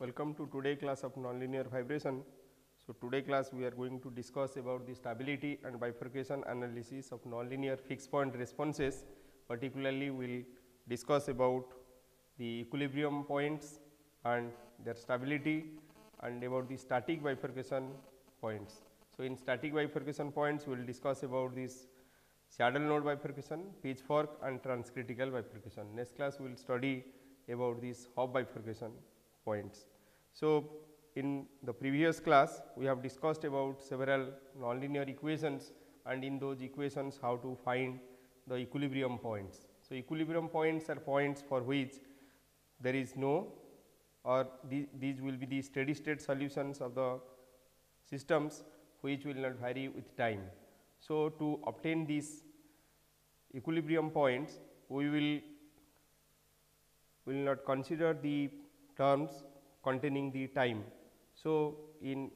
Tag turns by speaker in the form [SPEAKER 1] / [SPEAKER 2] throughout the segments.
[SPEAKER 1] Welcome to today class of nonlinear vibration. So, today class we are going to discuss about the stability and bifurcation analysis of nonlinear fixed point responses. Particularly, we will discuss about the equilibrium points and their stability and about the static bifurcation points. So, in static bifurcation points we will discuss about this saddle node bifurcation, pitchfork and transcritical bifurcation. Next class we will study about these hop bifurcation points. So, in the previous class we have discussed about several nonlinear equations and in those equations how to find the equilibrium points. So, equilibrium points are points for which there is no or these will be the steady state solutions of the systems which will not vary with time. So, to obtain these equilibrium points we will not consider the terms containing the time. So, in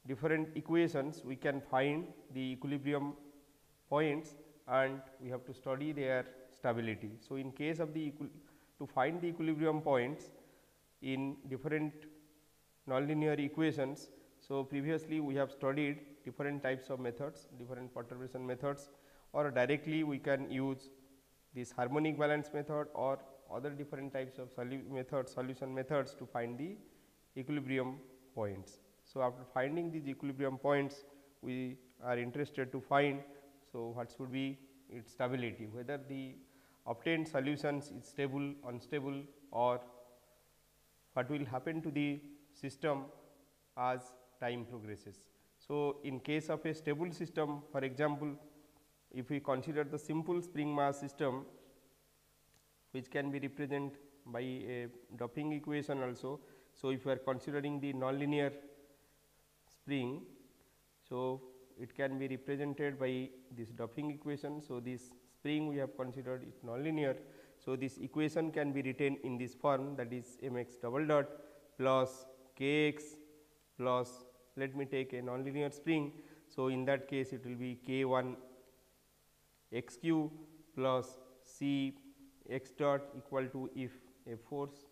[SPEAKER 1] different equations we can find the equilibrium points and we have to study their stability. So, in case of the to find the equilibrium points in different nonlinear equations. So, previously we have studied different types of methods, different perturbation methods, or directly we can use this harmonic balance method or other different types of solution methods to find the equilibrium points. So, after finding these equilibrium points we are interested to find, so what should be its stability, whether the obtained solutions is stable, unstable, or what will happen to the system as time progresses. So, in case of a stable system, for example, if we consider the simple spring mass system which can be represented by a Duffing equation also. So, if we are considering the nonlinear spring, so it can be represented by this Duffing equation. So, this spring we have considered is nonlinear. So, this equation can be written in this form, that is mx double dot plus kx plus, let me take a nonlinear spring. So, in that case it will be k1 x q plus c x dot equal to, if a force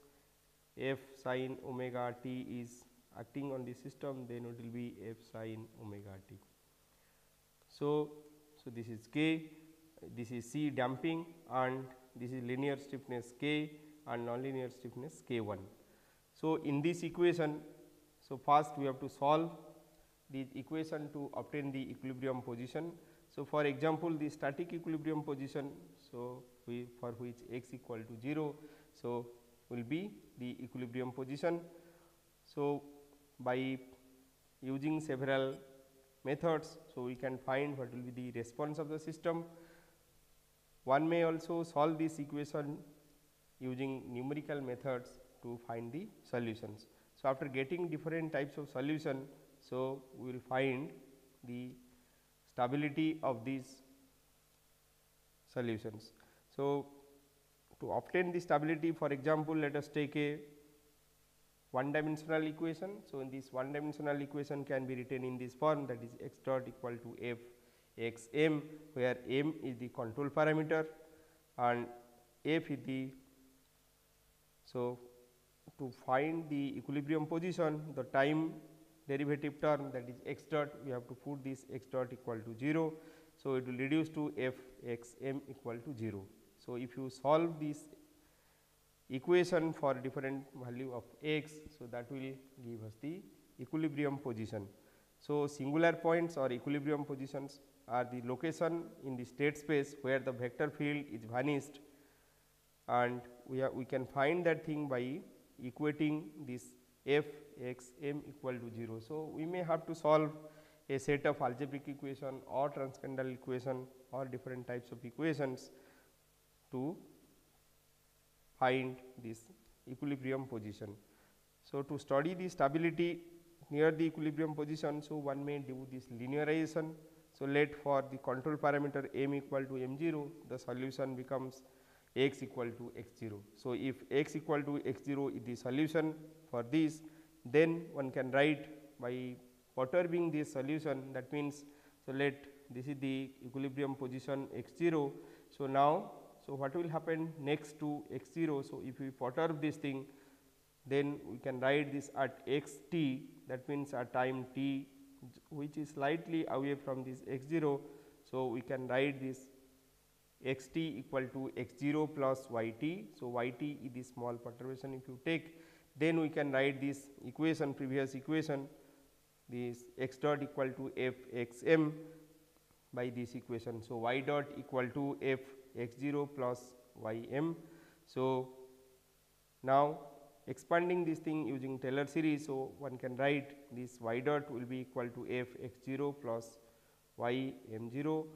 [SPEAKER 1] f sin omega t is acting on the system, then it will be f sin omega t. So, this is k, this is c damping, and this is linear stiffness k and nonlinear stiffness k1. So, in this equation, so first we have to solve the equation to obtain the equilibrium position. So, for example, the static equilibrium position, so for which x equal to 0, so will be the equilibrium position. So, by using several methods, so we can find what will be the response of the system. One may also solve this equation using numerical methods to find the solutions. So, after getting different types of solution, so we will find the stability of these solutions. So, to obtain the stability, for example, let us take a one dimensional equation. So, in this one dimensional equation can be written in this form, that is x dot equal to f x m, where m is the control parameter and f is the. So, to find the equilibrium position, the time derivative term, that is x dot, we have to put this x dot equal to 0. So, it will reduce to f x m equal to 0. So, if you solve this equation for different value of x, so that will give us the equilibrium position. So, singular points or equilibrium positions are the location in the state space where the vector field is vanished, and we can find that thing by equating this f x m equal to 0. So, we may have to solve a set of algebraic equation or transcendental equation or different types of equations to find this equilibrium position. So, to study the stability near the equilibrium position, so one may do this linearization. So, let for the control parameter m equal to m0, the solution becomes x equal to x0. So, if x equal to x0 is the solution for this, then one can write by perturbing this solution, that means, so let this is the equilibrium position x0. So, now, so what will happen next to x0? So, if we perturb this thing, then we can write this at x t, that means at time t which is slightly away from this x 0. So, we can write this x t equal to x 0 plus y t. So, y t is the small perturbation if you take, then we can write this equation, previous equation, this x dot equal to f x m by this equation. So, y dot equal to f x 0 plus y m. So, now expanding this thing using Taylor series. So, one can write this y dot will be equal to f x 0 plus y m 0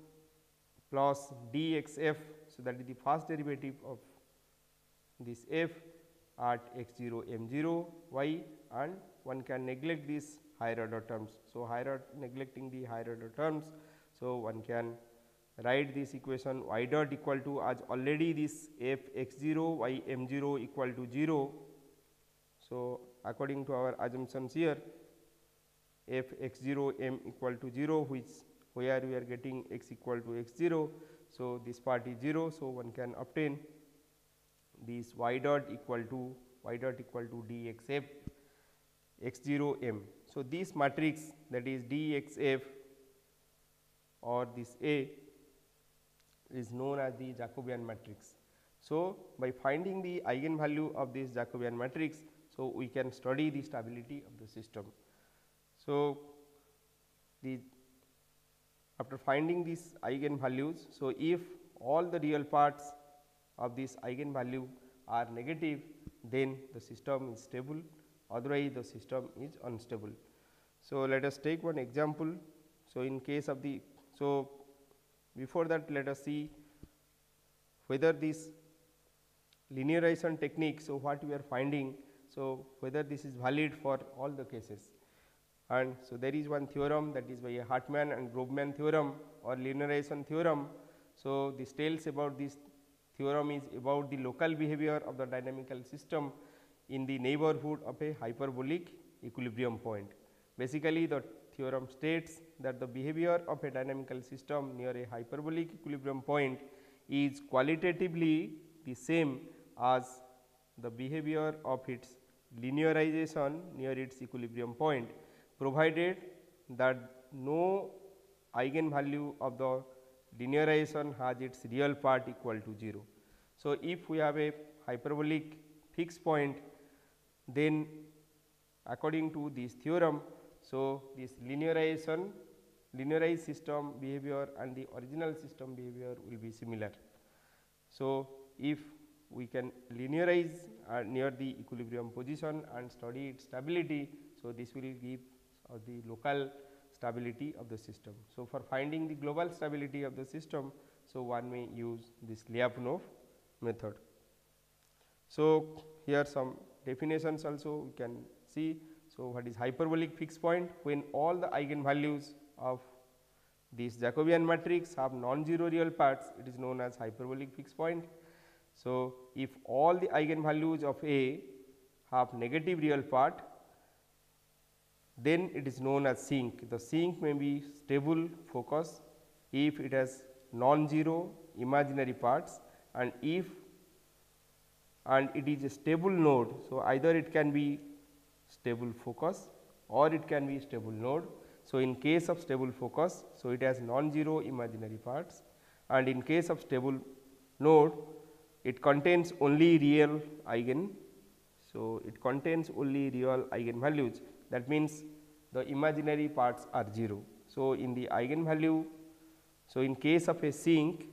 [SPEAKER 1] plus d x f. So, that is the first derivative of this f at x 0 m 0 y, and one can neglect these higher order terms. So, neglecting the higher order terms. So, one can write this equation y dot equal to, as already this f x 0 y m 0 equal to 0. So, according to our assumptions here, f x 0 m equal to 0, which where we are getting x equal to x 0. So, this part is 0. So, one can obtain this y dot equal to d x f x 0 m. So, this matrix, that is d x f or this A, is known as the Jacobian matrix. So, by finding the eigenvalue of this Jacobian matrix, so we can study the stability of the system. So, after finding these eigenvalues, so if all the real parts of this eigenvalue are negative, then the system is stable, otherwise the system is unstable. So, let us take one example. So, in case of the, so before that let us see whether this linearization technique, so what we are finding, so whether this is valid for all the cases. And so, there is one theorem, that is by a Hartmann and Grobman theorem or linearization theorem. So, this tells about this theorem is about the local behavior of the dynamical system in the neighborhood of a hyperbolic equilibrium point. Basically, the theorem states that the behavior of a dynamical system near a hyperbolic equilibrium point is qualitatively the same as the behavior of its linearization near its equilibrium point, provided that no eigenvalue of the linearization has its real part equal to 0. So, if we have a hyperbolic fixed point, then according to this theorem, so this linearized system behavior and the original system behavior will be similar. So, if we can linearize near the equilibrium position and study its stability, so this will give the local stability of the system. So, for finding the global stability of the system, so one may use this Lyapunov method. So, here some definitions also we can see. So, what is hyperbolic fixed point? When all the eigenvalues of this Jacobian matrix have non-zero real parts, it is known as hyperbolic fixed point. So, if all the eigenvalues of A have negative real part, then it is known as sink. The sink may be stable focus if it has non-zero imaginary parts, and if it is a stable node. So, either it can be stable focus or it can be stable node. So, in case of stable focus, so it has non-zero imaginary parts, and in case of stable node, it contains only real eigen. So, it contains only real eigenvalues, that means the imaginary parts are 0. So, in the eigenvalue, so in case of a sink,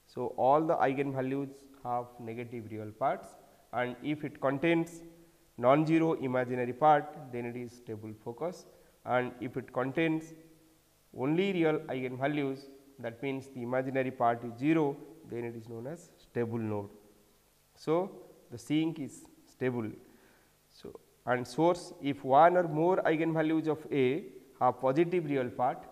[SPEAKER 1] so all the eigenvalues have negative real parts, and if it contains non-zero imaginary part, then it is stable focus, and if it contains only real eigenvalues, that means the imaginary part is 0, then it is known as stable node. So, the sink is stable. So, and source, if one or more eigenvalues of A have positive real part,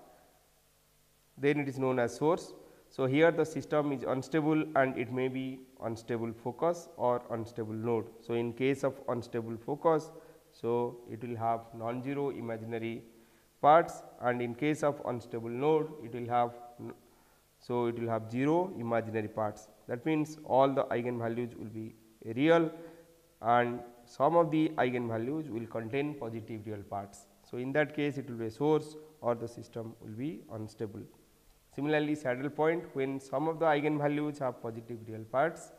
[SPEAKER 1] then it is known as source. So, here the system is unstable and it may be unstable focus or unstable node. So, in case of unstable focus, so it will have non-zero imaginary parts, and in case of unstable node, it will have, so it will have 0 imaginary parts. That means all the eigenvalues will be real, and some of the eigenvalues will contain positive real parts. So, in that case it will be a source or the system will be unstable. Similarly, saddle point, when some of the eigenvalues have positive real parts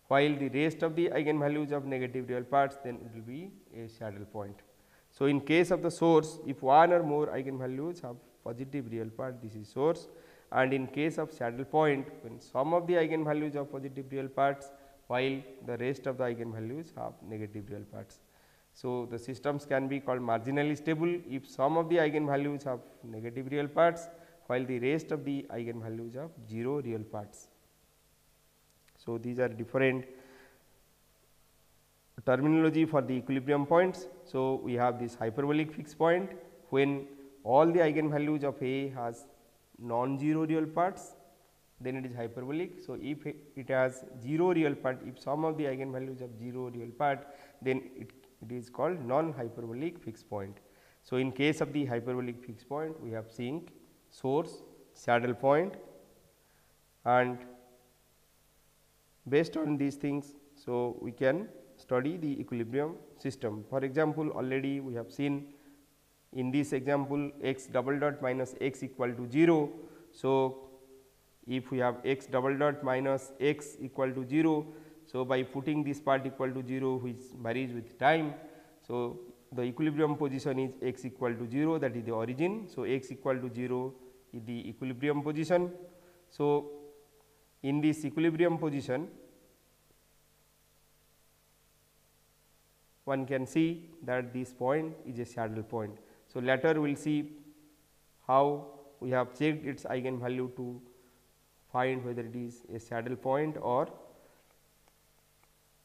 [SPEAKER 1] while the rest of the eigenvalues have negative real parts, then it will be a saddle point. So, in case of the source, if one or more eigenvalues have positive real part, this is source, and in case of saddle point, when some of the eigenvalues have positive real parts while the rest of the eigenvalues have negative real parts. So, the systems can be called marginally stable if some of the eigenvalues have negative real parts while the rest of the eigenvalues have 0 real parts. So, these are different terminology for the equilibrium points. So, we have this hyperbolic fixed point when all the eigenvalues of A has non-zero real parts, then it is hyperbolic. So, if it has 0 real part, if some of the eigenvalues have 0 real part, then it is called non-hyperbolic fixed point. So, in case of the hyperbolic fixed point, we have sink, source, saddle point, and based on these things, so we can study the equilibrium system. For example, already we have seen in this example x double dot minus x equal to 0. So, if we have x double dot minus x equal to 0, so by putting this part equal to 0 which varies with time. So, the equilibrium position is x equal to 0, that is the origin. So, x equal to 0 is the equilibrium position. So, in this equilibrium position, one can see that this point is a saddle point. So, later we will see how we have checked its eigenvalue to find whether it is a saddle point or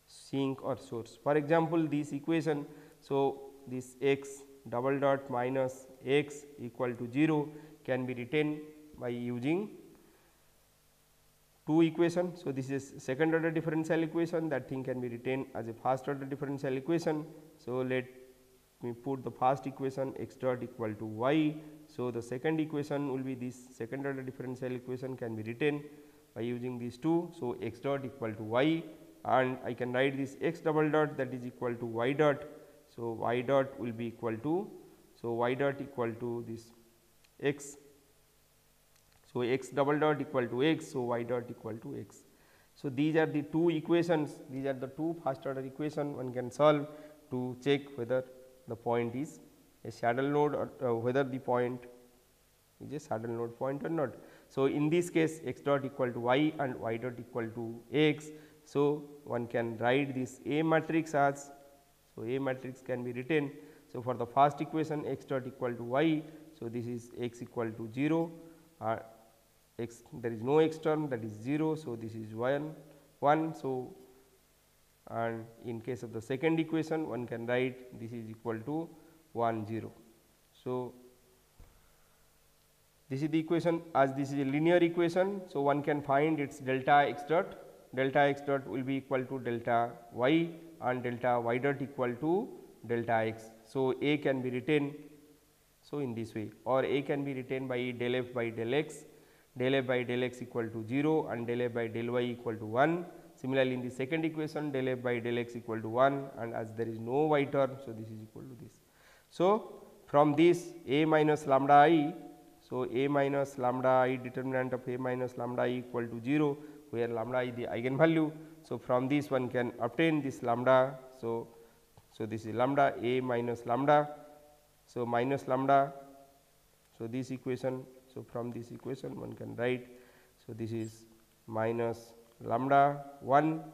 [SPEAKER 1] sink or source. For example, this equation, so this x double dot minus x equal to 0 can be written by using two equations. So, this is second order differential equation, that thing can be written as a first order differential equation. So, let me put the first equation x dot equal to y. So, the second equation will be this second order differential equation can be written by using these two. So, x dot equal to y, and I can write this x double dot that is equal to y dot. So, y dot will be equal to, so y dot equal to this x. So, x double dot equal to x, so y dot equal to x. So, these are the two equations, these are the two first order equation one can solve to check whether the point is a saddle node or whether the point is a saddle node point or not. So, in this case x dot equal to y and y dot equal to x. So, one can write this A matrix as, so A matrix can be written. So, for the first equation x dot equal to y, so this is x equal to 0, x there is no x term, that is 0. So, this is 1. So, and in case of the second equation one can write this is equal to 1 0. So, this is the equation, as this is a linear equation. So, one can find its delta x dot will be equal to delta y and delta y dot equal to delta x. So, A can be written so in this way, or A can be written by del f by del x equal to 0 and del f by del y equal to 1. Similarly, in the second equation del f by del x equal to 1, and as there is no y term, so this is equal to this. So, from this A minus lambda I, so A minus lambda I, determinant of A minus lambda I equal to 0, where lambda is the eigenvalue. So, from this one can obtain this lambda. So, this is lambda A minus lambda. So, minus lambda. So, this equation. So, from this equation one can write. So, this is minus lambda 1.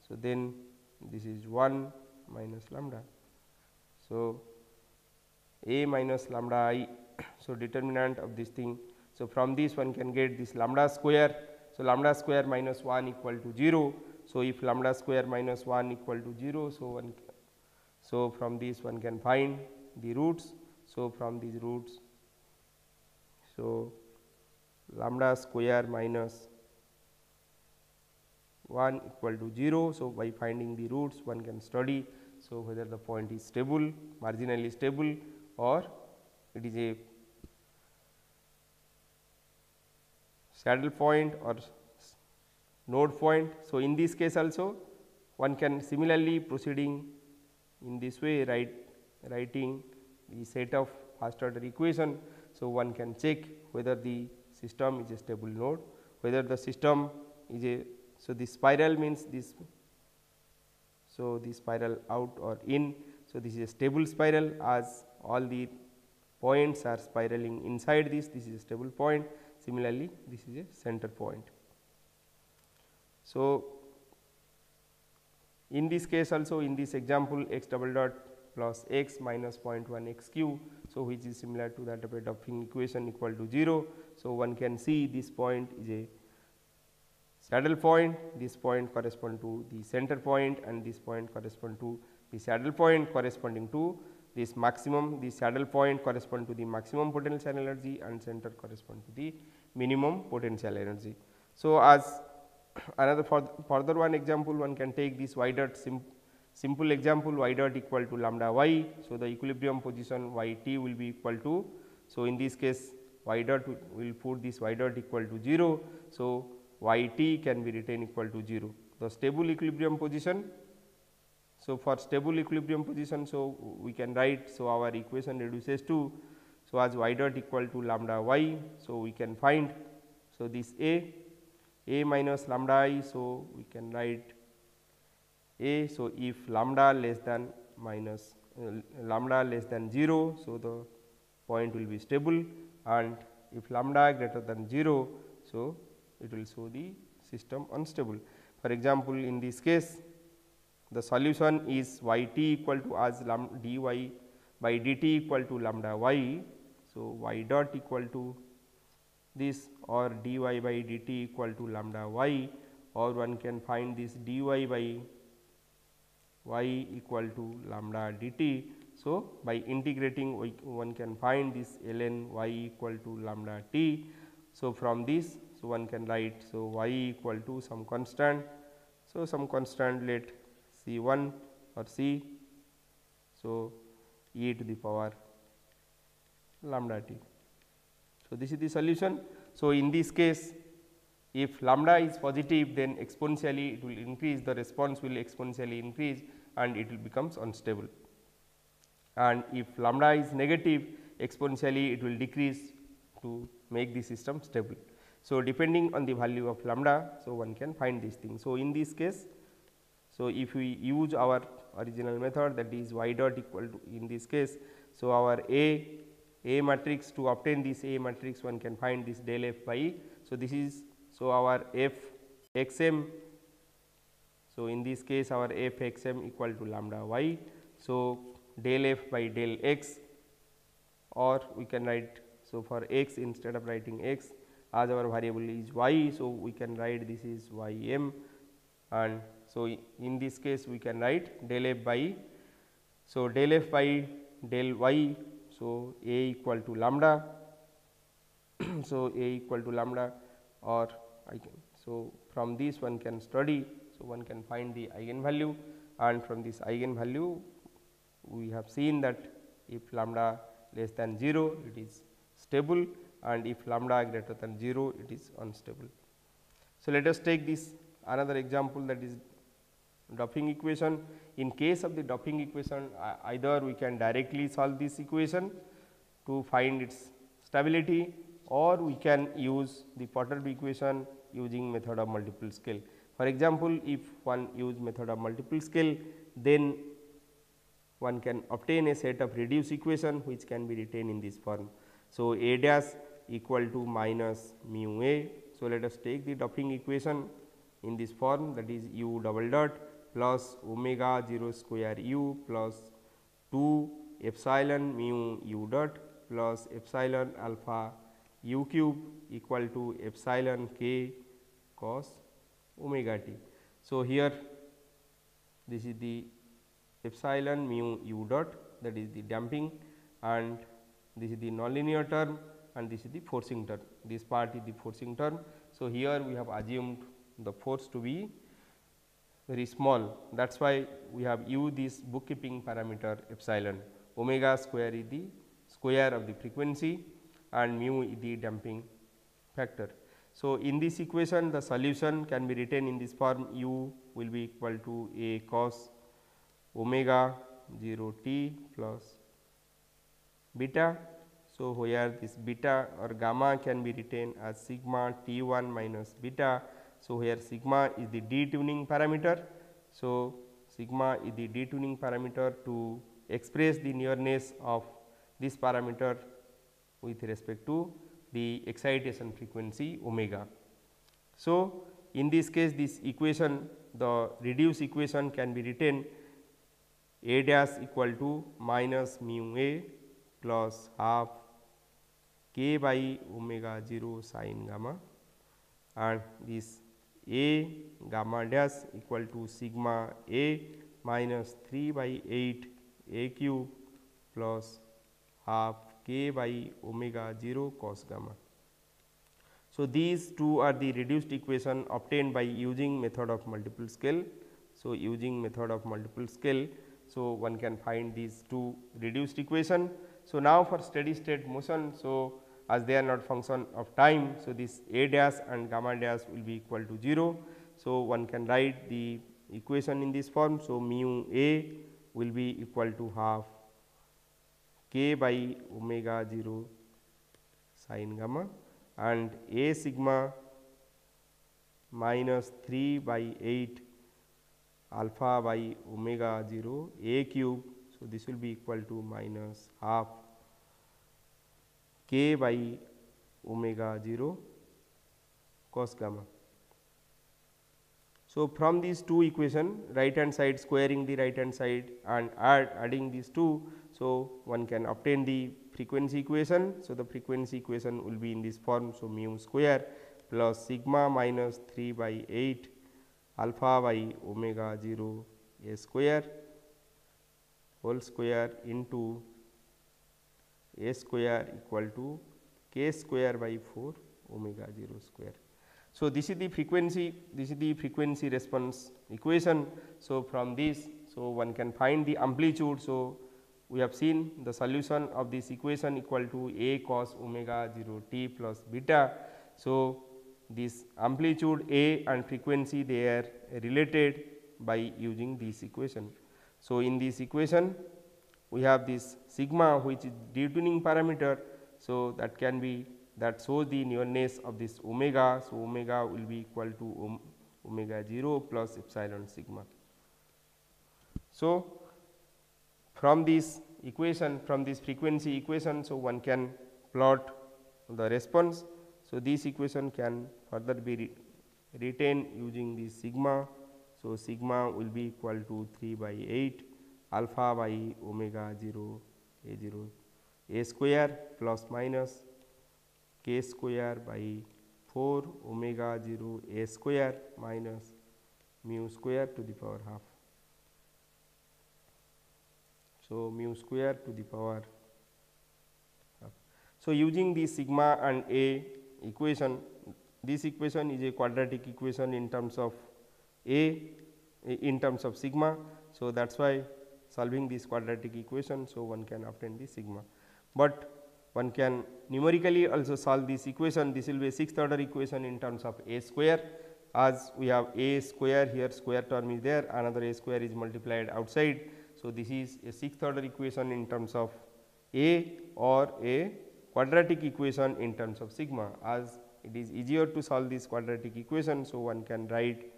[SPEAKER 1] So, then this is 1 minus lambda. So, A minus lambda I. So, determinant of this thing. So, from this one can get this lambda square. So, lambda square minus 1 equal to 0. So, if lambda square minus 1 equal to 0, so from this one can find the roots. So, from these roots, so lambda square minus 1 equal to 0. So, by finding the roots one can study, so whether the point is stable, marginally stable, or it is a saddle point or node point. So, in this case also one can similarly proceeding in this way writing the set of first order equation. So, one can check whether the system is a stable node, whether the system is a, so this spiral means this, so the spiral out or in. So, this is a stable spiral as all the points are spiraling inside this is a stable point. Similarly, this is a center point. So, in this case also, in this example, x double dot plus x minus 0.1 x cube. So, which is similar to that of a Duffing equation equal to 0. So, one can see this point is a saddle point, this point correspond to the center point and this point correspond to the saddle point corresponding to this maximum. The saddle point correspond to the maximum potential energy and center correspond to the minimum potential energy. So, as another further one example, one can take this y dot simple example y dot equal to lambda y. So, the equilibrium position y t will be equal to, so in this case y dot will put this y dot equal to 0. So, y t can be written equal to 0, the stable equilibrium position. So, for stable equilibrium position, so we can write, so our equation reduces to, so as y dot equal to lambda y. So, we can find, so this a minus lambda I. So, we can write a. So, if lambda less than minus lambda less than 0. So, the point will be stable, and if lambda greater than 0. So, it will show the system unstable. For example, in this case the solution is y t equal to as dy by dt equal to lambda y. So, y dot equal to this or dy by dt equal to lambda y, or one can find this dy by y equal to lambda dt. So, by integrating one can find this ln y equal to lambda t. So, from this, so one can write, so y equal to some constant. So, some constant let C 1 or C. So, e to the power lambda t. So, this is the solution. So, in this case, if lambda is positive, then exponentially it will increase, the response will exponentially increase and it will becomes unstable, and if lambda is negative, exponentially it will decrease to make the system stable. So, depending on the value of lambda, so one can find these things. So, in this case, so if we use our original method, that is y dot equal to, in this case, so our A matrix, to obtain this A matrix one can find this del f by E. So, this is, so our f x m. So, in this case our f x m equal to lambda y. So, del f by del x, or we can write, so for x instead of writing x, as our variable is y. So, we can write this is y m, and so in this case we can write del f by E. So, del f by del y. So, A equal to lambda. So, A equal to lambda, or I can, so from this one can study. So, one can find the eigenvalue, and from this eigenvalue we have seen that if lambda less than 0 it is stable, and if lambda greater than 0 it is unstable. So, let us take this another example, that is Duffing equation. In case of the Duffing equation, either we can directly solve this equation to find its stability, or we can use the Potter equation using method of multiple scale. For example, if one use method of multiple scale, then one can obtain a set of reduced equation which can be written in this form. So, A dash equal to minus mu A. So, let us take the Duffing equation in this form, that is u double dot plus omega 0 square u plus 2 epsilon mu u dot plus epsilon alpha u cube equal to epsilon k cos omega t. So, here this is the epsilon mu u dot, that is the damping, and this is the nonlinear term, and this is the forcing term. This part is the forcing term. So, here we have assumed the force to be very small, that is why we have used this bookkeeping parameter epsilon. Omega square is the square of the frequency and mu is the damping factor. So, in this equation the solution can be written in this form, u will be equal to A cos omega 0 t plus beta. So, where this beta or gamma can be written as sigma t 1 minus beta. So, here sigma is the detuning parameter. So, sigma is the detuning parameter to express the nearness of this parameter with respect to the excitation frequency omega. So, in this case this equation, the reduced equation can be written A dash equal to minus mu A plus half k by omega 0 sin gamma, and this A gamma dash equal to sigma A minus 3 by 8 A cube plus half k by omega 0 cos gamma. So, these two are the reduced equation obtained by using method of multiple scale. So, using method of multiple scale, so one can find these two reduced equation. So, now for steady state motion, so as they are not function of time, so this A dash and gamma dash will be equal to 0. So, one can write the equation in this form. So, mu A will be equal to half k by omega 0 sin gamma, and A sigma minus 3 by 8 alpha by omega 0 A cube. So, this will be equal to minus half k by omega 0 cos gamma. So, from these two equation, right hand side squaring the right hand side and adding these two. So, one can obtain the frequency equation. So, the frequency equation will be in this form. So, mu square plus sigma minus 3 by 8 alpha by omega 0 A square whole square into A square equal to k square by 4 omega 0 square. So, this is the frequency response equation. So, from this, so one can find the amplitude. So, we have seen the solution of this equation equal to A cos omega 0 t plus beta. So, this amplitude A and frequency they are related by using this equation. So, in this equation we have this sigma which is detuning parameter. So, that can be that shows the nearness of this omega. So, omega will be equal to omega 0 plus epsilon sigma. So, from this equation, from this frequency equation, so one can plot the response. So, this equation can further be written using this sigma. So, sigma will be equal to 3 by 8 alpha by omega 0 A 0 A square plus minus k square by 4 omega 0 A square minus mu square to the power half. So, mu square to the power half. So, using the sigma and A equation, this equation is a quadratic equation in terms of A in terms of sigma. So, that is why solving this quadratic equation. So, one can obtain the sigma, but one can numerically also solve this equation. This will be a sixth order equation in terms of A square, as we have A square here, square term is there, another A square is multiplied outside. So, this is a sixth order equation in terms of A or a quadratic equation in terms of sigma, as it is easier to solve this quadratic equation. So, one can write,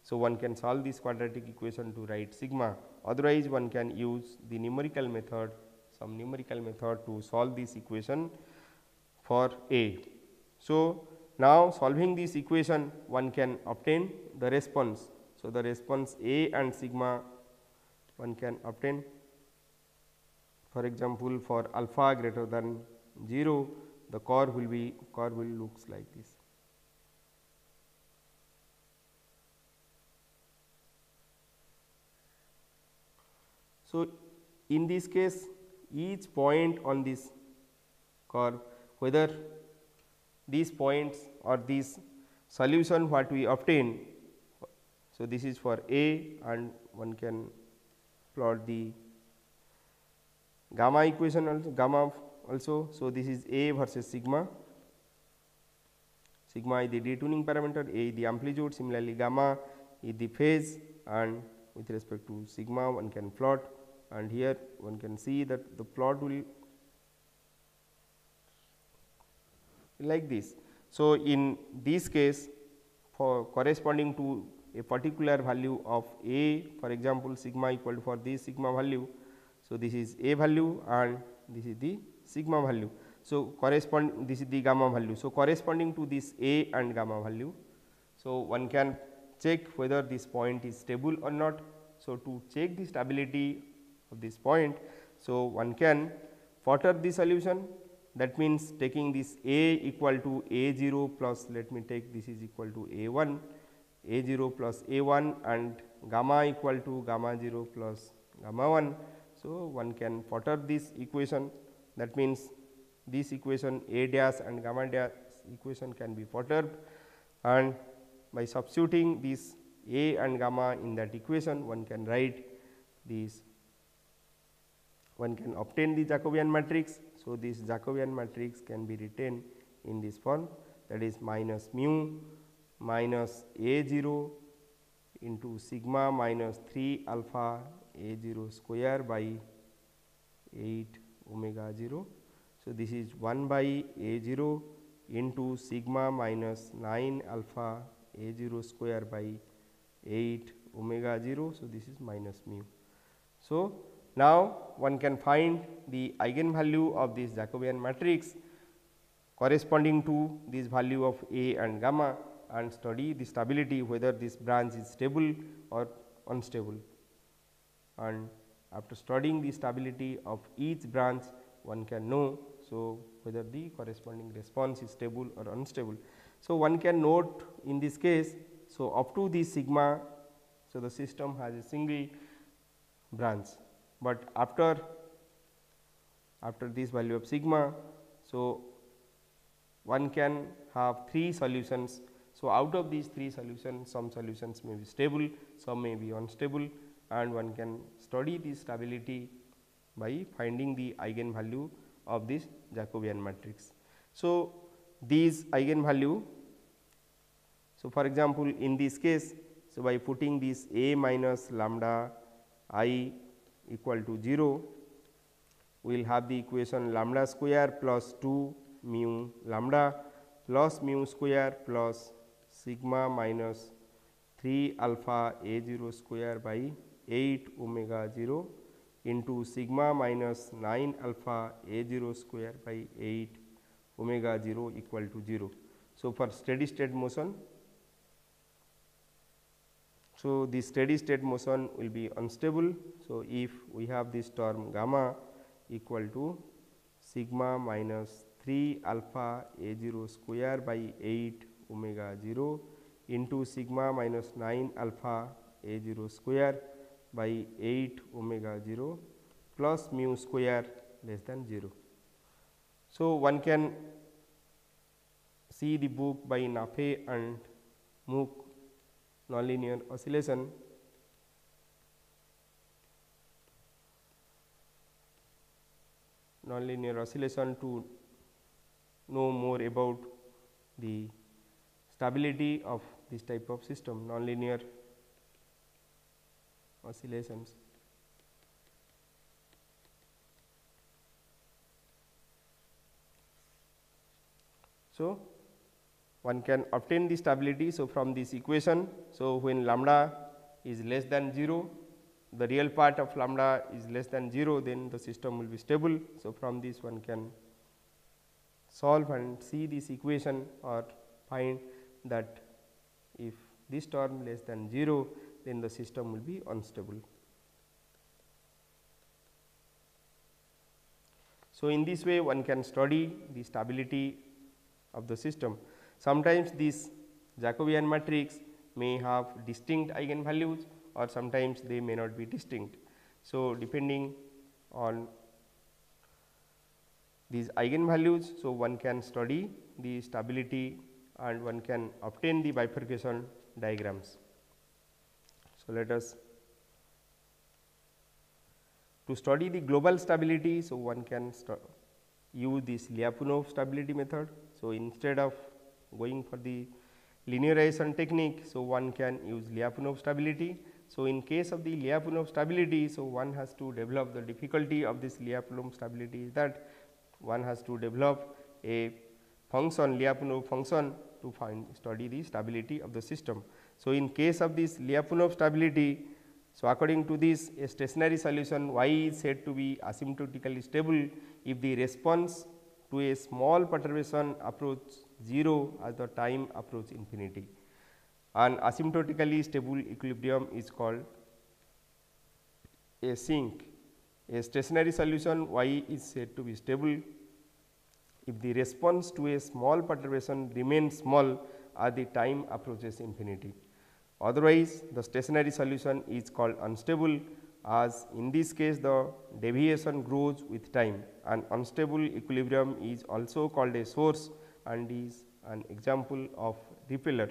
[SPEAKER 1] so one can solve this quadratic equation to write sigma, otherwise one can use the numerical method, some numerical method to solve this equation for A. So, now solving this equation one can obtain the response. So, the response A and sigma one can obtain. For example, for alpha greater than 0, the curve will looks like this. So, in this case each point on this curve, whether these points or this solution what we obtain. So, this is for A, and one can plot the gamma equation also. So, this is A versus sigma. Sigma is the detuning parameter, A is the amplitude, similarly gamma is the phase, and with respect to sigma one can plot, and here one can see that the plot will like this. So, in this case, for corresponding to a particular value of A, for example, sigma equal to for this sigma value. So, this is A value and this is the sigma value. So, this is the gamma value. So, corresponding to this A and gamma value. So, one can check whether this point is stable or not. So, to check the stability of this point, so one can perturb the solution, that means taking this A equal to A 0 plus, let me take this is equal to A 1, A 0 plus A 1 and gamma equal to gamma 0 plus gamma 1. So, one can perturb this equation, that means this equation A dash and gamma dash equation can be perturbed, and by substituting this A and gamma in that equation, one can write this, one can obtain the Jacobian matrix. So, this Jacobian matrix can be written in this form, that is minus mu minus A 0 into sigma minus 3 alpha A 0 square by 8 omega 0. So, this is 1 by A 0 into sigma minus 9 alpha A 0 square by 8 omega 0. So, this is minus mu. So, now one can find the eigenvalue of this Jacobian matrix corresponding to this value of A and gamma, and study the stability, whether this branch is stable or unstable. And after studying the stability of each branch, one can know, so whether the corresponding response is stable or unstable. So, one can note in this case, so up to this sigma, so the system has a single branch, but after this value of sigma, so one can have 3 solutions. So, out of these 3 solutions, some solutions may be stable, some may be unstable, and one can study the stability by finding the eigenvalue of this Jacobian matrix. So, these eigenvalue, so for example, in this case, so by putting this A minus lambda I equal to 0, we will have the equation lambda square plus 2 mu lambda plus mu square plus sigma minus 3 alpha A 0 square by 8 omega 0 into sigma minus 9 alpha A 0 square by 8 omega 0 equal to 0. So, for steady state motion, so the steady state motion will be unstable. So, if we have this term gamma equal to sigma minus 3 alpha A 0 square by 8 omega 0 into sigma minus 9 alpha A 0 square by 8 omega 0 plus mu square less than 0. So, one can see the book by Nafe and Mook, nonlinear oscillation. Nonlinear oscillation to know more about the stability of this type of system, nonlinear oscillations. So, one can obtain the stability. So, from this equation, so when lambda is less than 0, the real part of lambda is less than 0, then the system will be stable. So, from this one can solve and see this equation or find that if this term less than 0, then the system will be unstable. So, in this way one can study the stability of the system. Sometimes this Jacobian matrix may have distinct eigenvalues, or sometimes they may not be distinct. So, depending on these eigenvalues, so one can study the stability and one can obtain the bifurcation diagrams. So, let us to study the global stability. So, one can use this Lyapunov stability method. So, instead of going for the linearization technique, so one can use Lyapunov stability. So, in case of the Lyapunov stability, so one has to develop the difficulty of this Lyapunov stability is that one has to develop a function, Lyapunov function, to study the stability of the system. So, in case of this Lyapunov stability, so according to this, a stationary solution y is said to be asymptotically stable if the response to a small perturbation approach 0 as the time approach infinity. An asymptotically stable equilibrium is called a sink. A stationary solution y is said to be stable if the response to a small perturbation remains small as the time approaches infinity. Otherwise, the stationary solution is called unstable, as in this case the deviation grows with time. An unstable equilibrium is also called a source and is an example of repeller.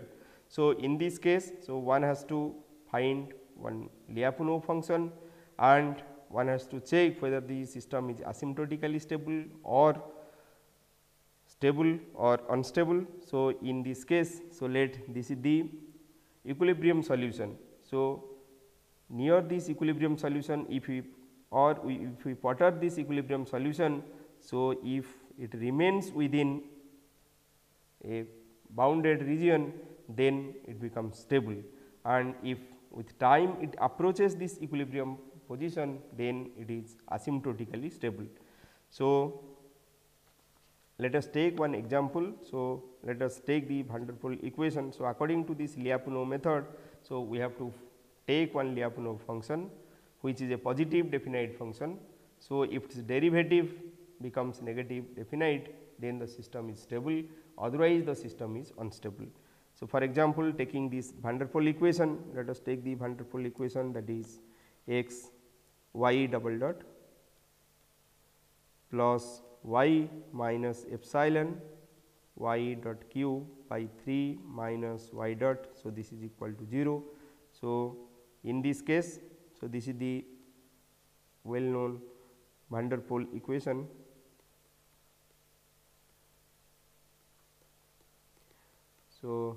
[SPEAKER 1] So, in this case, so one has to find one Lyapunov function and one has to check whether the system is asymptotically stable or unstable. So, in this case, so let this is the equilibrium solution. So, near this equilibrium solution, if we perturb this equilibrium solution, so if it remains within a bounded region, then it becomes stable, and if with time it approaches this equilibrium position, then it is asymptotically stable. So, let us take one example. So, let us take the van der Pol equation. So, according to this Lyapunov method, so we have to take one Lyapunov function which is a positive definite function. So, if its derivative becomes negative definite, then the system is stable, otherwise the system is unstable. So, for example, taking this van der Pol equation, let us take the van der Pol equation, that is x y double dot plus y minus epsilon y dot q by 3 minus y dot. So, this is equal to 0. So, in this case, so this is the well known van der Pol equation. So,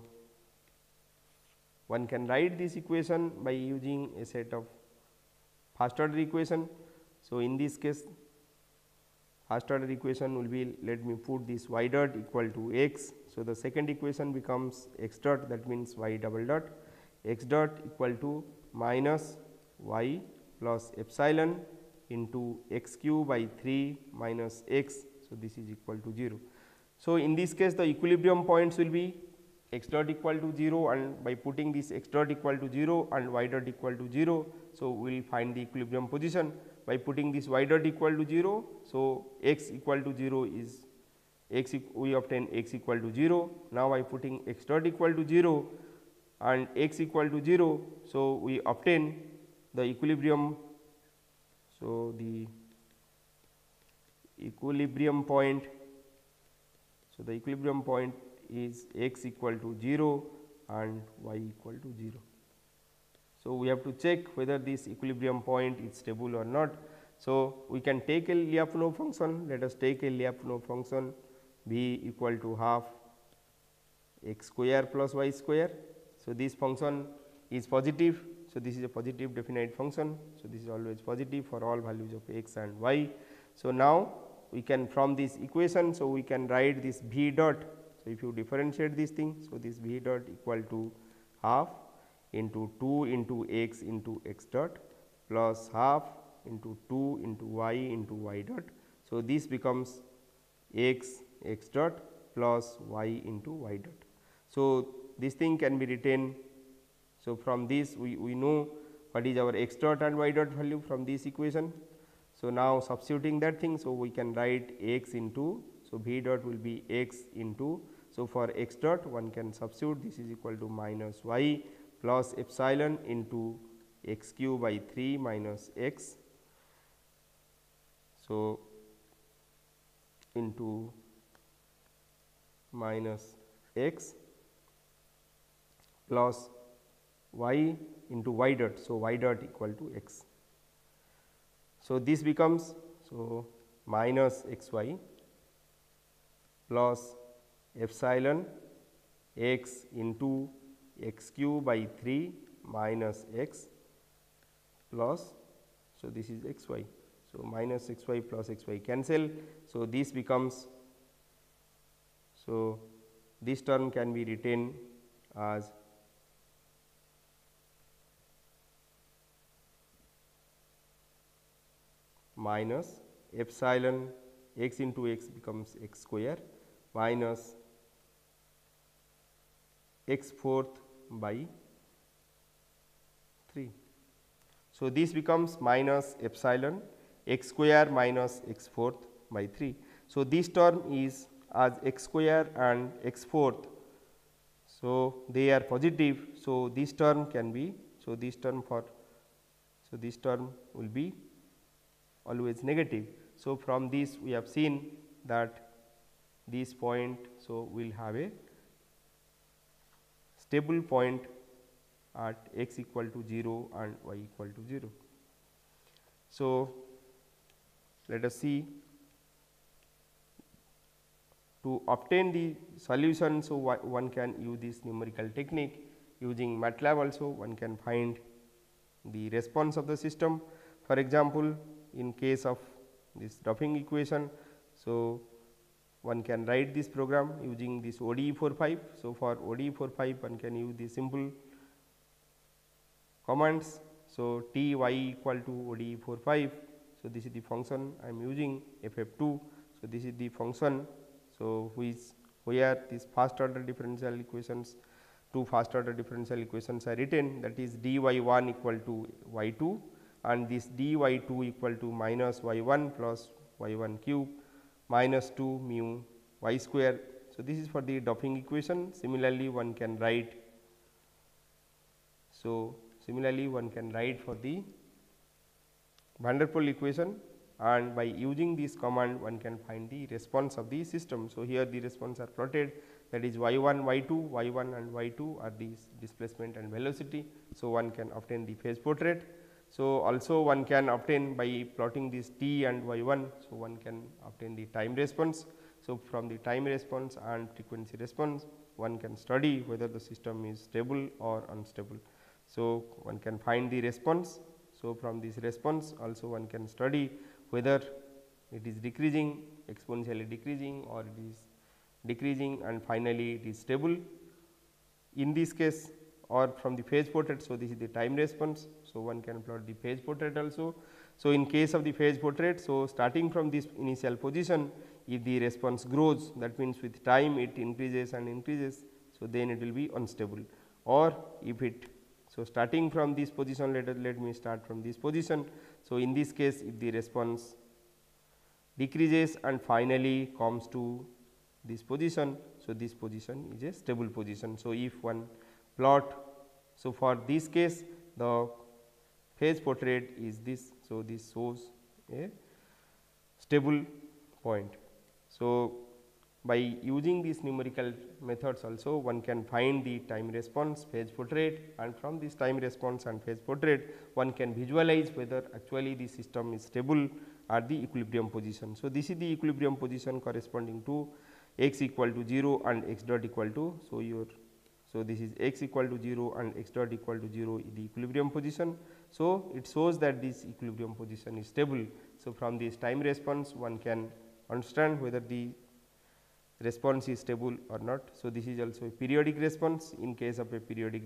[SPEAKER 1] one can write this equation by using a set of first order equation. So, in this case, first order equation will be, let me put this y dot equal to x. So, the second equation becomes x dot, that means y double dot, x dot equal to minus y plus epsilon into x cube by 3 minus x. So, this is equal to 0. So, in this case the equilibrium points will be x dot equal to 0, and by putting this x dot equal to 0 and y dot equal to 0. So, we will find the equilibrium position by putting this y dot equal to 0. So, x equal to 0 is x, we obtain x equal to 0. Now, by putting x dot equal to 0 and x equal to 0. So, we obtain the equilibrium. So, the equilibrium point, so the equilibrium point is x equal to 0 and y equal to 0. So, we have to check whether this equilibrium point is stable or not. So, we can take a Lyapunov function. Let us take a Lyapunov function b equal to half x square plus y square. So, this function is positive. So, this is a positive definite function. So, this is always positive for all values of x and y. So, now we can, from this equation, so we can write this v dot. So, if you differentiate this thing, so this v dot equal to half into 2 into x dot plus half into 2 into y dot. So, this becomes x dot plus y into y dot. So, this thing can be written. So, from this we know what is our x dot and y dot value from this equation. So, now substituting that thing, so we can write x into, so v dot will be x into, so for x dot one can substitute, this is equal to minus y plus epsilon into x cube by 3 minus x. So, into minus x plus y into y dot. So, y dot equal to x. So, this becomes, so minus x y plus epsilon x into x cube by 3 minus x. plus, so this is x y. So, minus x y plus x y cancel. So, this becomes, so this term can be written as minus epsilon x into x becomes x square minus x fourth by 3. So, this becomes minus epsilon x square minus x fourth by 3. So, this term is as x square and x fourth. So, they are positive. So, this term can be, so this term for, so this term will be always negative. So, from this we have seen that this point, so we will have a stable point at x equal to 0 and y equal to 0. So, let us see, to obtain the solution. So, one can use this numerical technique. Using MATLAB also one can find the response of the system. For example, in case of this Duffing equation, so one can write this program using this ODE45. So, for ODE45 one can use the simple commands. So, T y equal to ODE45. So, this is the function I am using FF2. So, this is the function. So, where these first order differential equations, two first order differential equations are written, that is dy1 equal to y2 and this dy2 equal to minus y1 plus y1 cube minus 2 mu y square. So, this is for the Duffing equation. Similarly, one can write, so similarly one can write for the Van der Pol equation, and by using this command one can find the response of the system. So, here the response are plotted, that is y1, y2, y1 and y2 are these displacement and velocity. So, one can obtain the phase portrait. So, also one can obtain by plotting this t and y1. So, one can obtain the time response. So, from the time response and frequency response one can study whether the system is stable or unstable. So, one can find the response. So, from this response also one can study whether it is decreasing, exponentially decreasing, or it is decreasing and finally it is stable in this case, or from the phase portrait. So, this is the time response. So, one can plot the phase portrait also. So, in case of the phase portrait, so starting from this initial position, if the response grows, that means with time it increases and increases. So, then it will be unstable, or if it, so starting from this position, let me start from this position. So, in this case if the response decreases and finally comes to this position, so this position is a stable position. So, if one plot, so for this case the phase portrait is this. So, this shows a stable point. So, by using these numerical methods also one can find the time response, phase portrait, and from this time response and phase portrait one can visualize whether actually the system is stable at the equilibrium position. So, this is the equilibrium position corresponding to x equal to 0 and x dot equal to, so this is x equal to 0 and x dot equal to 0 is the equilibrium position. So, it shows that this equilibrium position is stable. So, from this time response one can understand whether the response is stable or not. So, this is also a periodic response. In case of a periodic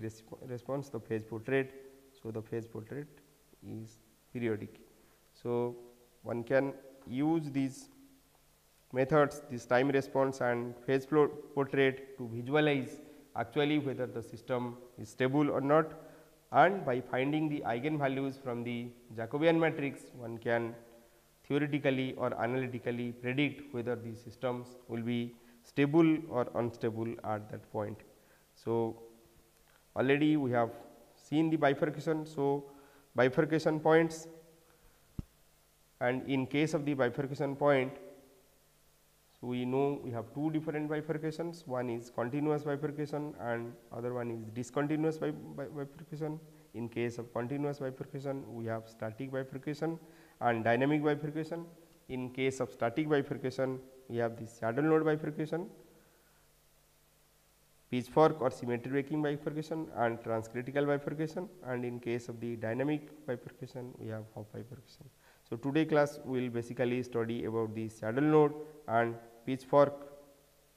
[SPEAKER 1] response, the phase portrait, so the phase portrait is periodic. So, one can use these methods, this time response and phase portrait, to visualize actually whether the system is stable or not, and by finding the eigenvalues from the Jacobian matrix one can theoretically or analytically predict whether the systems will be stable or unstable at that point. So, already we have seen the bifurcation. So, bifurcation points, and in case of the bifurcation point, so we know we have two different bifurcations. One is continuous bifurcation and other one is discontinuous bifurcation. In case of continuous bifurcation we have static bifurcation and dynamic bifurcation. In case of static bifurcation we have the saddle node bifurcation, pitchfork or symmetry breaking bifurcation and transcritical bifurcation, and in case of the dynamic bifurcation we have Hopf bifurcation. So, today class we will basically study about the saddle node and pitchfork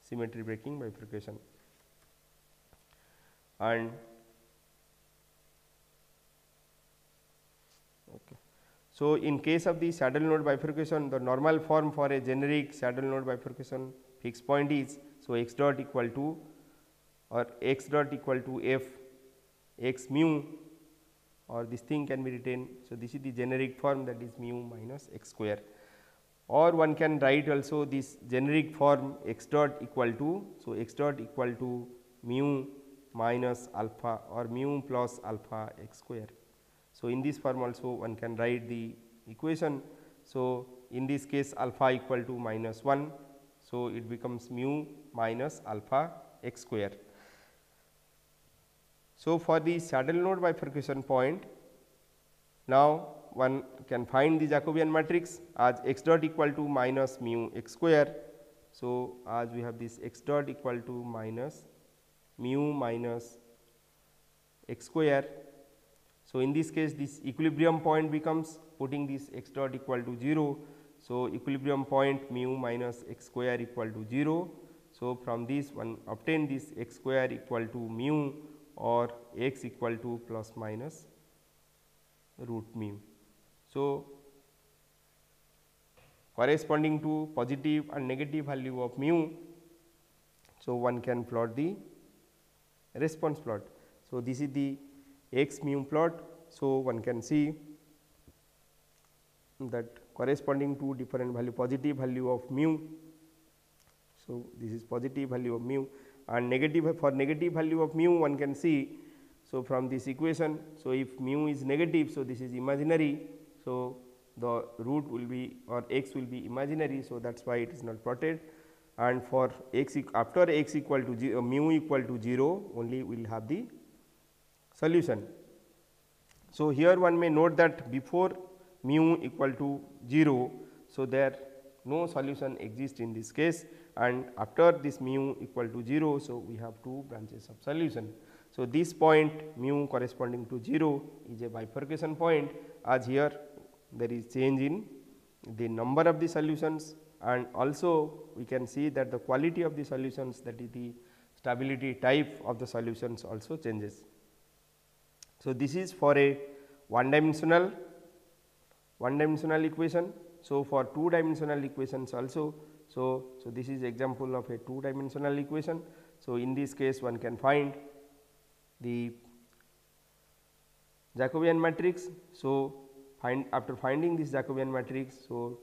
[SPEAKER 1] symmetry breaking bifurcation. And okay. So, in case of the saddle node bifurcation, the normal form for a generic saddle node bifurcation fixed point is, so x dot equal to or x dot equal to f x mu, or this thing can be written. So, this is the generic form, that is mu minus x square, or one can write also this generic form x dot equal to, so x dot equal to mu minus alpha or mu plus alpha x square. So, in this form also one can write the equation. So, in this case alpha equal to minus 1. So, it becomes mu minus alpha x square. So, for the saddle node bifurcation point, now one can find the Jacobian matrix as x dot equal to minus mu x square. So, as we have this x dot equal to minus mu minus x square. So, in this case this equilibrium point becomes, putting this x dot equal to 0. So, equilibrium point mu minus x square equal to 0. So, from this one obtain this x square equal to mu or x equal to plus minus root mu. So, corresponding to positive and negative value of mu, so one can plot the response plot. So, this is the x mu plot. So, one can see that corresponding to different value, positive value of mu. So, this is positive value of mu, and negative, for negative value of mu one can see. So, from this equation, so if mu is negative, so this is imaginary. So, the root will be or x will be imaginary. So, that is why it is not plotted, and for x after x equal to 0, mu equal to 0 only we will have the solution. So, here one may note that before mu equal to 0, so there no solution exists in this case, and after this mu equal to 0, so we have two branches of solution. So, this point mu corresponding to 0 is a bifurcation point, as here there is change in the number of the solutions, and also we can see that the quality of the solutions, that is the stability type of the solutions also changes. So, this is for a one dimensional equation. So, for two dimensional equations also. So, this is example of a two dimensional equation. So, in this case one can find the Jacobian matrix. So, after finding this Jacobian matrix, so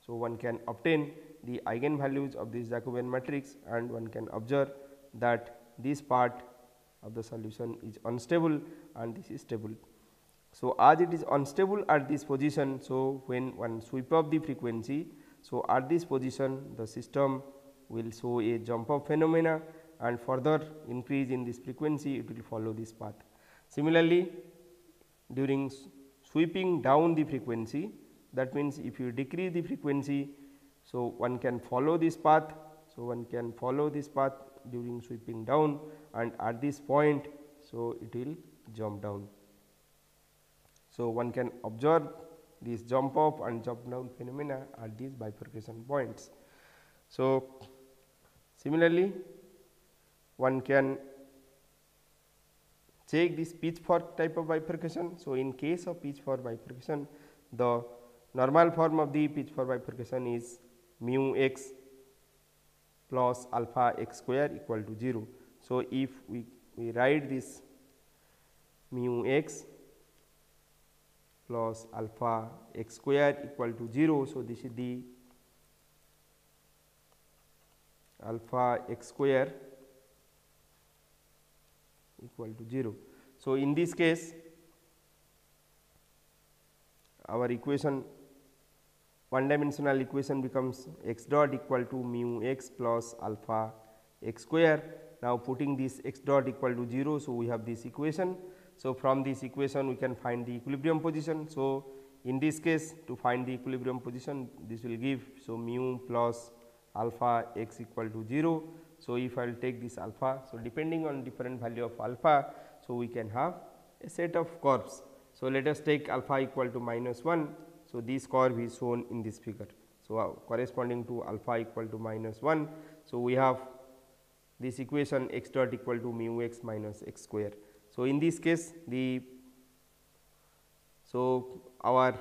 [SPEAKER 1] one can obtain the eigenvalues of this Jacobian matrix, and one can observe that this part of the solution is unstable and this is stable. So, as it is unstable at this position, so when one sweep up the frequency, so at this position the system will show a jump up phenomena, and further increase in this frequency it will follow this path. Similarly, during sweeping down the frequency, that means if you decrease the frequency, so one can follow this path. So, one can follow this path during sweeping down, and at this point, so it will jump down. So, one can observe this jump up and jump down phenomena at these bifurcation points. So, similarly, one can check this pitchfork type of bifurcation. So, in case of pitchfork bifurcation, the normal form of the pitchfork bifurcation is mu x plus alpha x square equal to 0. So, if we write this mu x plus alpha x square equal to 0. So, this is the alpha x square equal to 0. So, in this case our equation, one dimensional equation becomes x dot equal to mu x plus alpha x square. Now, putting this x dot equal to 0. So, we have this equation. So, from this equation we can find the equilibrium position. So, in this case to find the equilibrium position, this will give, so mu plus alpha x equal to 0. So, if I will take this alpha, so depending on different value of alpha, so we can have a set of curves. So, let us take alpha equal to -1. So, this curve is shown in this figure. So, corresponding to alpha equal to -1. So, we have this equation x dot equal to mu x minus x square. So, in this case our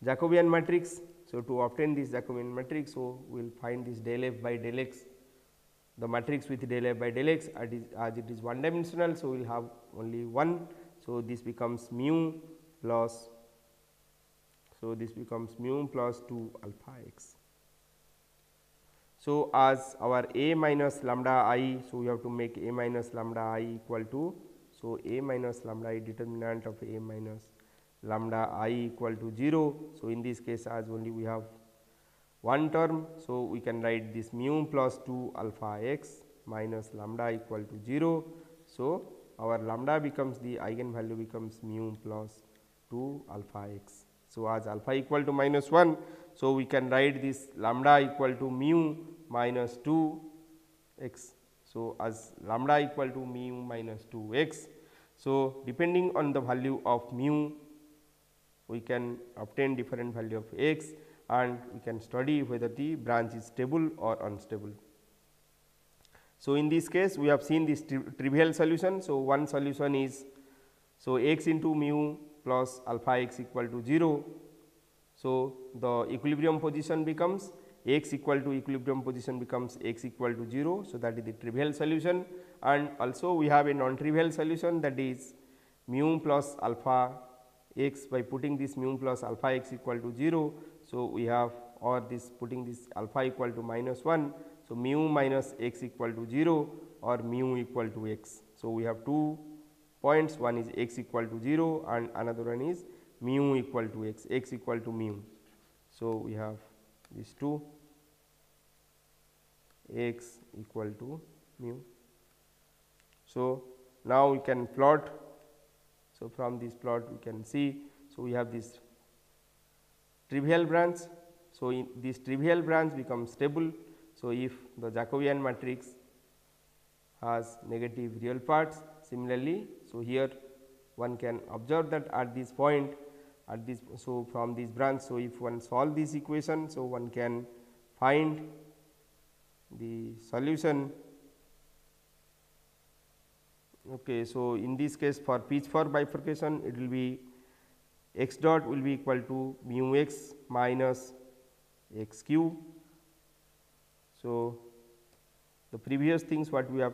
[SPEAKER 1] Jacobian matrix. So, to obtain this Jacobian matrix, so we will find this del f by del x, the matrix with del f by del x as it is one dimensional. So, we will have only one. So, this becomes mu plus, so this becomes mu plus 2 alpha x. So, as our a minus lambda I, so we have to make a minus lambda I equal to, so a minus lambda I, determinant of a minus lambda I equal to 0. So, in this case as only we have one term. So, we can write this mu plus 2 alpha x minus lambda equal to 0. So, our lambda becomes, the eigenvalue becomes mu plus 2 alpha x. So, as alpha equal to -1, so we can write this lambda equal to mu minus 2 x. So, as lambda equal to mu minus 2 x. So, depending on the value of mu, we can obtain different value of x, and we can study whether the branch is stable or unstable. So, in this case we have seen this trivial solution. So, one solution is, so x into mu plus alpha x equal to 0. So, the equilibrium position becomes x equal to equilibrium position becomes x equal to 0. So, that is the trivial solution, and also we have a non-trivial solution, that is mu plus alpha x by putting this mu plus alpha x equal to 0. So, we have, or this putting this alpha equal to -1. So, mu minus x equal to 0 or mu equal to x. So, we have two points, one is x equal to 0 and another one is mu equal to x equal to mu. So, we have these two, x equal to mu. So, now we can plot. So, from this plot we can see, so we have this trivial branch. So, in this trivial branch becomes stable. So, if the Jacobian matrix has negative real parts, similarly, so here one can observe that at this point, at this, so from this branch, so if one solve this equation, so one can find the solution. Okay, so in this case for pitchfork bifurcation, it will be x dot will be equal to mu x minus x cube. So, the previous things what we have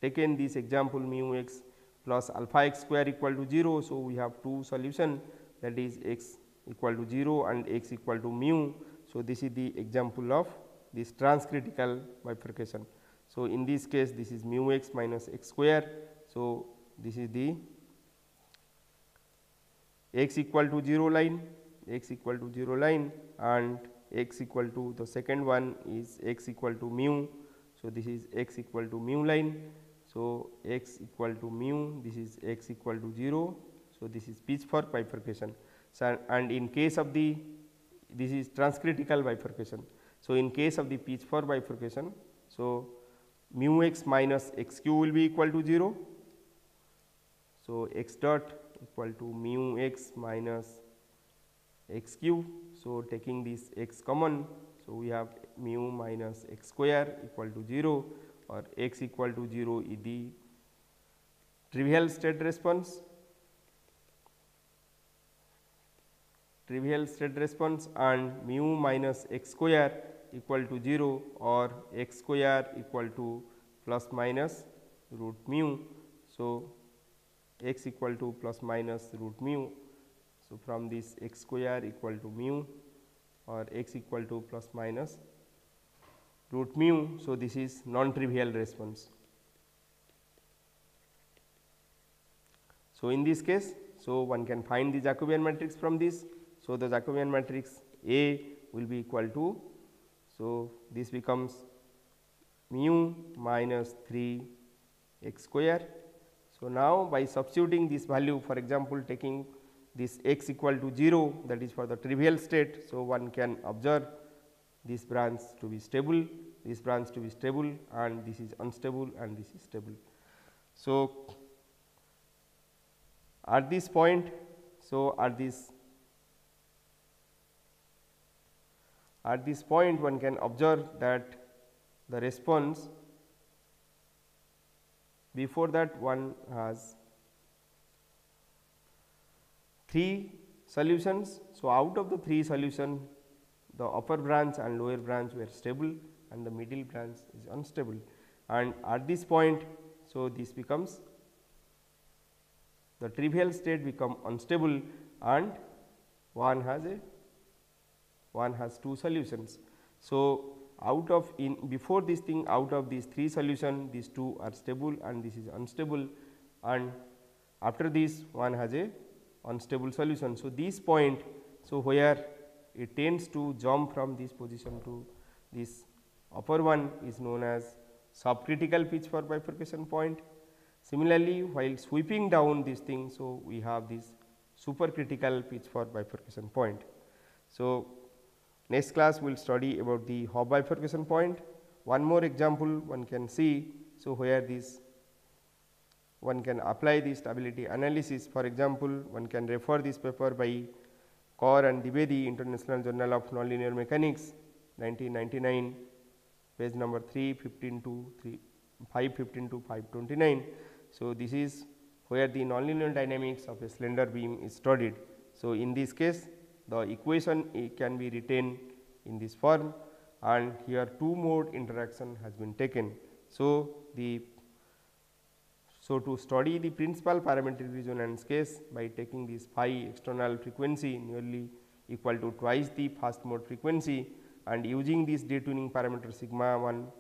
[SPEAKER 1] taken this example mu x plus alpha x square equal to 0. So, we have two solution, that is x equal to 0 and x equal to mu. So, this is the example of this transcritical bifurcation. So, in this case this is mu x minus x square. So, this is the x equal to 0 line, x equal to 0 line, and x equal to, the second one is x equal to mu. So, this is x equal to mu line. So, x equal to mu, this is x equal to 0. So, this is pitchfork bifurcation. So, and in case of the, this is transcritical bifurcation. So, in case of the pitchfork bifurcation, so mu x minus x cube will be equal to 0. So, x dot equal to mu x minus x cube. So, taking this x common, so we have mu minus x square equal to 0, or x equal to 0 is the trivial state response. Trivial state response, and mu minus x square equal to 0 or x square equal to plus minus root mu. So, x equal to plus minus root mu. So, from this x square equal to mu or x equal to plus minus root mu. So, this is non-trivial response. So, in this case, so one can find the Jacobian matrix from this. So, the Jacobian matrix A will be equal to, so this becomes mu minus 3 x square. So, now by substituting this value, for example, taking this x equal to 0, that is for the trivial state. So, one can observe this branch to be stable. this branch to be stable and this is unstable and this is stable. So, at this point, so at this point one can observe that the response, before that one has 3 solutions. So, out of the 3 solutions, the upper branch and lower branch were stable and the middle branch is unstable, and at this point, so this becomes, the trivial state become unstable and one has 2 solutions. So, out of before this thing, out of these 3 solutions, these 2 are stable and this is unstable, and after this one has a unstable solution. So, this point, so where it tends to jump from this position to this upper one is known as subcritical pitch for bifurcation point. Similarly, while sweeping down this thing, so we have this supercritical pitch for bifurcation point. So, next class we will study about the Hopf bifurcation point. One more example one can see, so where this one can apply the stability analysis. For example, one can refer this paper by Kaur and Dwivedi, International Journal of Nonlinear Mechanics, 1999, page number 315 to 515 to 529. So, this is where the nonlinear dynamics of a slender beam is studied. So, in this case, the equation can be written in this form, and here 2 mode interaction has been taken. So, to study the principal parametric resonance case by taking this phi external frequency nearly equal to twice the first mode frequency, and using this detuning parameter sigma 1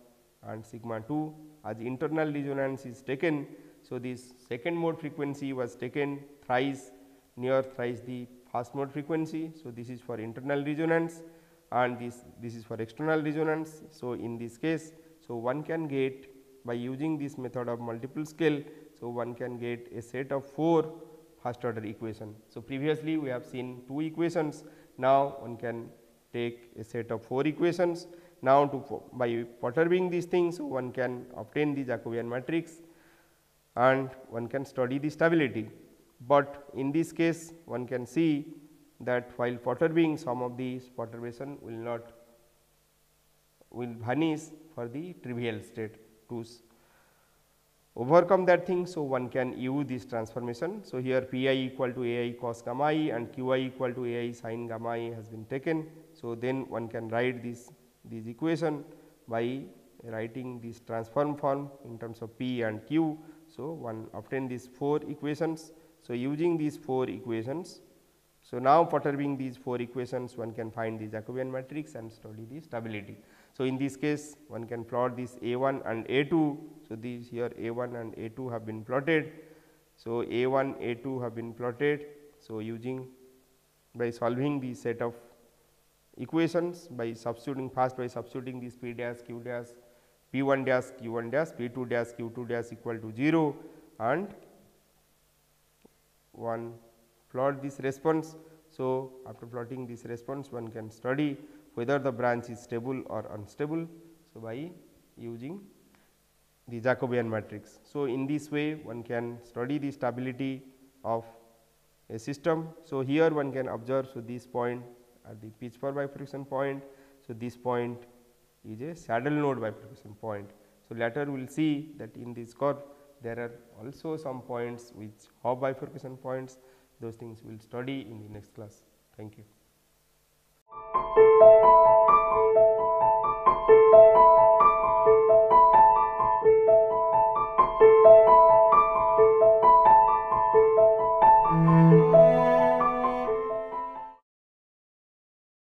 [SPEAKER 1] and sigma 2 as internal resonance is taken. So, this second mode frequency was taken thrice the first mode frequency. So, this is for internal resonance and this is for external resonance. So, in this case, so one can get, by using this method of multiple scale, so one can get a set of 4 first order equation. So, previously we have seen 2 equations, now one can take a set of 4 equations. Now, by perturbing these things, so one can obtain the Jacobian matrix and one can study the stability. But in this case one can see that while perturbing, some of these perturbation will vanish for the trivial state. To overcome that thing, so one can use this transformation. So, here Pi equal to A I cos gamma I and Q I equal to A I sin gamma I has been taken. So, then one can write this equation by writing this transform form in terms of P and Q. So, one obtain these 4 equations. So, using these 4 equations, so now perturbing these 4 equations, one can find the Jacobian matrix and study the stability. So, in this case one can plot this A1 and A2. So, these here A1 and A2 have been plotted. So, A1, A2 have been plotted. So, by solving the set of equations, by substituting this P dash Q dash P1 dash Q1 dash P2 dash Q2 dash equal to 0, and one plot this response. So, after plotting this response, one can study whether the branch is stable or unstable. So, by using the Jacobian matrix. So, in this way one can study the stability of a system. So, here one can observe, so this point at the pitch for bifurcation point. So, this point is a saddle node bifurcation point. So, later we will see that in this curve there are also some points which Hopf bifurcation points. Those things we will study in the next class. Thank you.